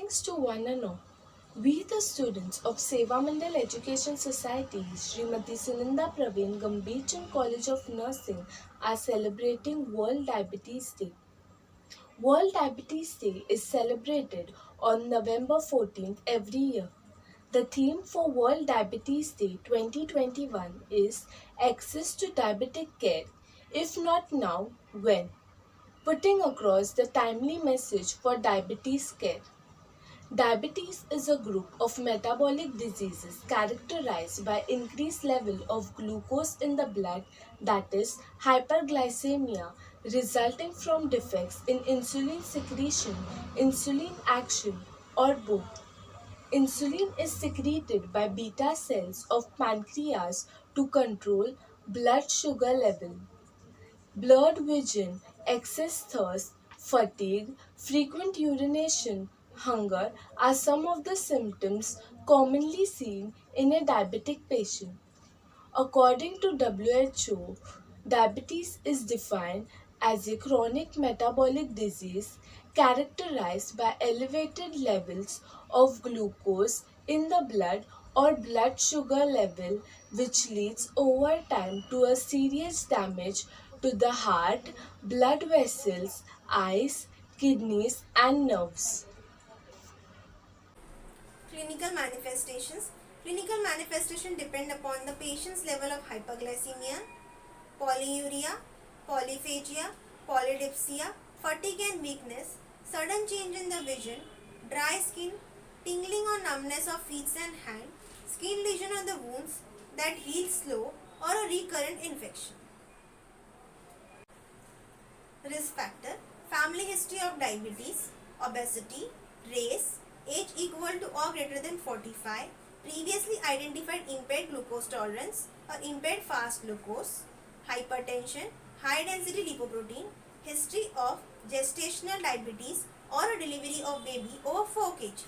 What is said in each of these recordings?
Greetings to one and all. We, the students of Seva Mandal Education Society, Srimati Sunanda Praveen Gambhirchand College of Nursing, are celebrating World Diabetes Day. World Diabetes Day is celebrated on November 14th every year. The theme for World Diabetes Day 2021 is Access to Diabetic Care. If not now, when? Putting across the timely message for diabetes care. Diabetes is a group of metabolic diseases characterized by increased level of glucose in the blood, that is hyperglycemia, resulting from defects in insulin secretion, insulin action, or both. Insulin is secreted by beta cells of pancreas to control blood sugar level. Blurred vision, excess thirst, fatigue, frequent urination, hunger are some of the symptoms commonly seen in a diabetic patient. According to WHO, diabetes is defined as a chronic metabolic disease characterized by elevated levels of glucose in the blood or blood sugar level, which leads over time to a serious damage to the heart, blood vessels, eyes, kidneys, and nerves. Clinical manifestations. Clinical manifestation depend upon the patient's level of hyperglycemia, polyuria, polyphagia, polydipsia, fatigue and weakness, sudden change in the vision, dry skin, tingling or numbness of feet and hand, skin lesion on the wounds that heal slow, or a recurrent infection. Risk factor: family history of diabetes, obesity, race, age equal to or greater than 45, previously identified impaired glucose tolerance or impaired fast glucose, hypertension, high density lipoprotein, history of gestational diabetes or a delivery of baby over 4 kg.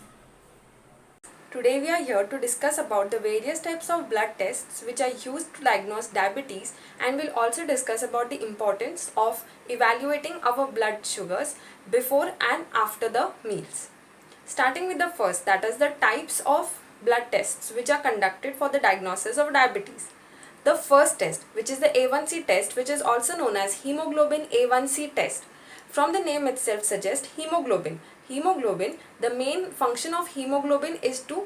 Today we are here to discuss about the various types of blood tests which are used to diagnose diabetes, and we'll also discuss about the importance of evaluating our blood sugars before and after the meals. Starting with the first, that is the types of blood tests which are conducted for the diagnosis of diabetes. The first test, which is the A1C test, which is also known as hemoglobin A1C test. From the name itself suggests hemoglobin. Hemoglobin, the main function of hemoglobin is to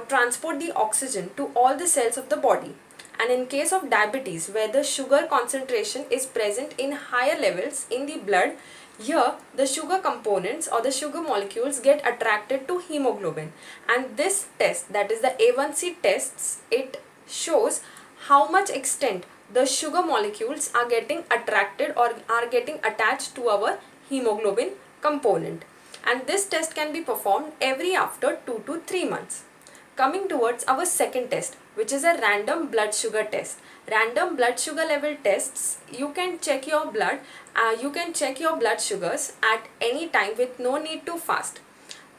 transport the oxygen to all the cells of the body. And in case of diabetes, where the sugar concentration is present in higher levels in the blood, here the sugar components or the sugar molecules get attracted to hemoglobin. And this test, that is the A1C tests, it shows how much extent the sugar molecules are getting attracted or are getting attached to our hemoglobin component. And this test can be performed every after 2 to 3 months. Coming towards our second test, which is a random blood sugar test. Random blood sugar level tests, you can check your blood, sugars at any time with no need to fast.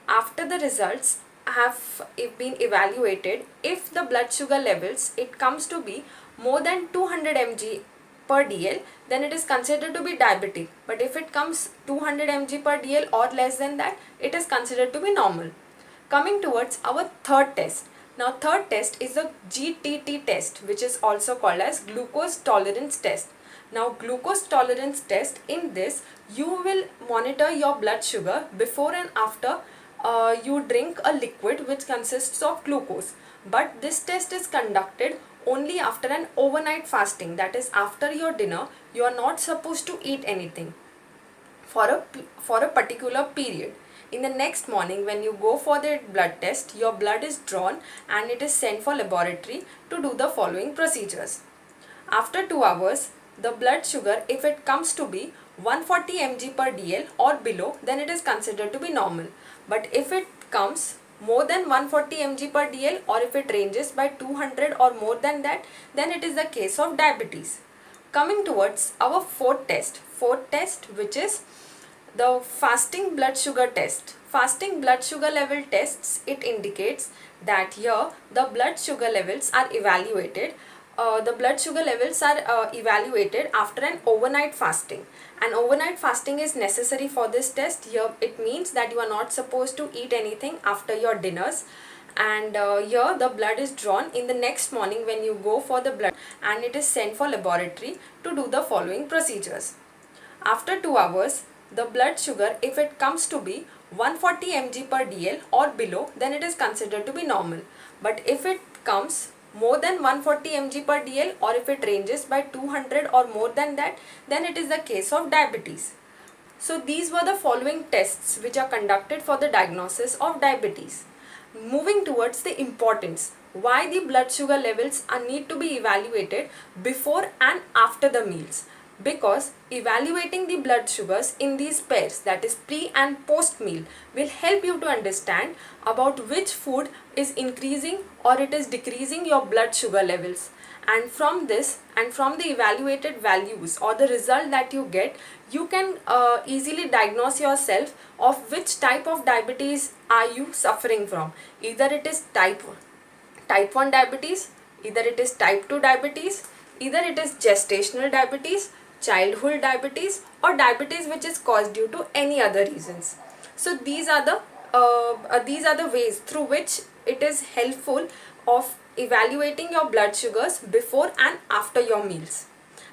After the results have been evaluated, if the blood sugar levels, it comes to be more than 200 mg per dl, then it is considered to be diabetic. But if it comes 200 mg per dl or less than that, it is considered to be normal. Coming towards our third test. Now third test is the GTT test, which is also called as glucose tolerance test. Now glucose tolerance test, in this you will monitor your blood sugar before and after you drink a liquid which consists of glucose. But this test is conducted only after an overnight fasting, that is after your dinner. You are not supposed to eat anything for a particular period. In the next morning, when you go for the blood test, your blood is drawn and it is sent for laboratory to do the following procedures. After 2 hours, the blood sugar, if it comes to be 140 mg per dl or below, then it is considered to be normal. But if it comes more than 140 mg per dl, or if it ranges by 200 or more than that, then it is the case of diabetes. Coming towards our fourth test, which is the fasting blood sugar test. Fasting blood sugar level tests, it indicates that here the blood sugar levels are evaluated the blood sugar levels are evaluated after an overnight fasting. And overnight fasting is necessary for this test. Here it means that you are not supposed to eat anything after your dinners, and here the blood is drawn in the next morning when you go for the blood, and it is sent for laboratory to do the following procedures. After 2 hours, the blood sugar, if it comes to be 140 mg per dl or below, then it is considered to be normal. But if it comes more than 140 mg per dl, or if it ranges by 200 or more than that, then it is the case of diabetes. So these were the following tests which are conducted for the diagnosis of diabetes. Moving towards the importance, why the blood sugar levels are need to be evaluated before and after the meals. Because evaluating the blood sugars in these pairs, that is pre and post meal, will help you to understand about which food is increasing or it is decreasing your blood sugar levels. And from this and from the evaluated values or the result that you get, you can easily diagnose yourself of which type of diabetes are you suffering from. Either it is type 1 diabetes, either it is type 2 diabetes, either it is gestational diabetes, childhood diabetes, or diabetes which is caused due to any other reasons. So these are the ways through which it is helpful of evaluating your blood sugars before and after your meals.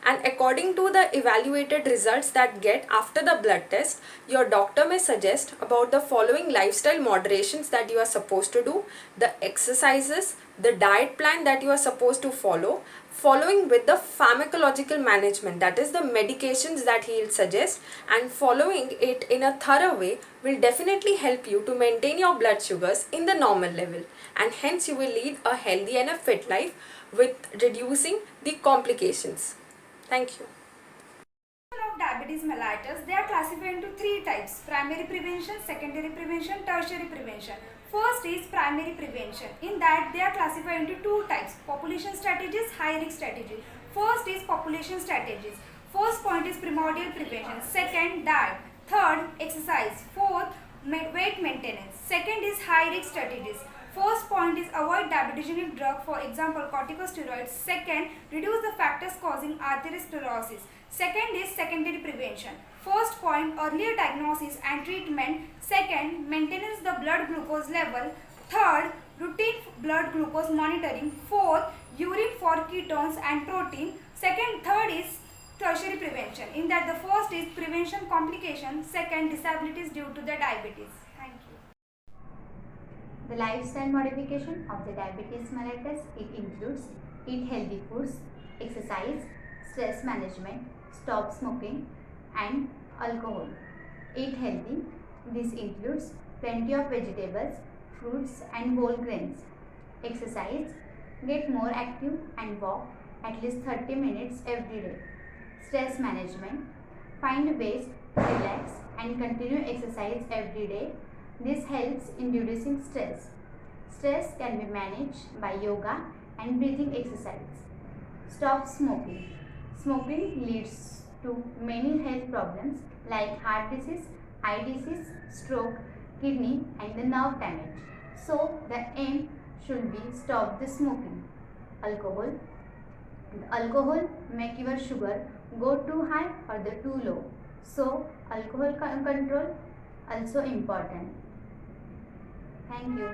And according to the evaluated results that get after the blood test, your doctor may suggest about the following lifestyle moderations that you are supposed to do, the exercises, the diet plan that you are supposed to follow, following with the pharmacological management, that is the medications that he will suggest, and following it in a thorough way will definitely help you to maintain your blood sugars in the normal level, and hence you will lead a healthy and a fit life with reducing the complications. Thank you. Of diabetes mellitus, they are classified into three types: primary prevention, secondary prevention, tertiary prevention. First is primary prevention. In that, they are classified into two types: population strategies, high risk strategies. First is population strategies. First point is primordial prevention. Second, diet. Third, exercise. Fourth, weight maintenance. Second is high risk strategies. First point is avoid diabetogenic drug, for example corticosteroids. Second, reduce the factors causing arteriosclerosis. Second is secondary prevention. First point, earlier diagnosis and treatment. Second, maintenance the blood glucose level. Third, routine blood glucose monitoring. Fourth, urine for ketones and protein. Third is tertiary prevention. In that, the first is prevention complications. Second, disabilities due to the diabetes. Thank you. The lifestyle modification of the diabetes mellitus, it includes eat healthy foods, exercise, stress management, stop smoking and alcohol. Eat healthy. This includes plenty of vegetables, fruits and whole grains. Exercise. Get more active and walk at least 30 minutes every day. Stress management. Find ways to relax and continue exercise every day. This helps in reducing stress. Stress can be managed by yoga and breathing exercise. Stop smoking. Smoking leads to many health problems like heart disease, eye disease, stroke, kidney and the nerve damage. So the aim should be stop the smoking. Alcohol. Alcohol make your sugar go too high or the too low. So alcohol control also important. Thank you.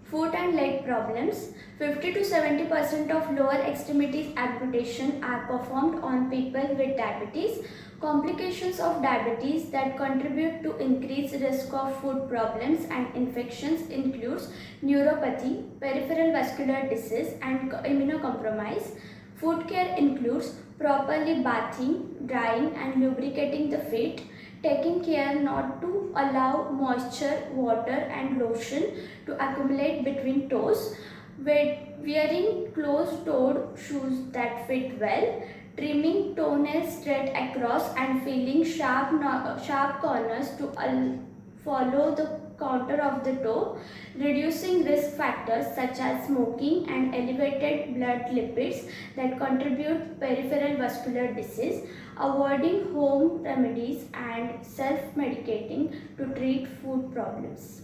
Foot and leg problems. 50 to 70% of lower extremities amputation are performed on people with diabetes. Complications of diabetes that contribute to increased risk of foot problems and infections includes neuropathy, peripheral vascular disease and immunocompromise. Foot care includes properly bathing, drying and lubricating the feet, taking care not to allow moisture, water and lotion to accumulate between toes, wearing closed-toed shoes that fit well, trimming toenails straight across and filling sharp corners to follow the contour of the toe, reducing risk factors such as smoking and elevated blood lipids that contribute peripheral vascular disease, avoiding home remedies and self-medicating to treat food problems.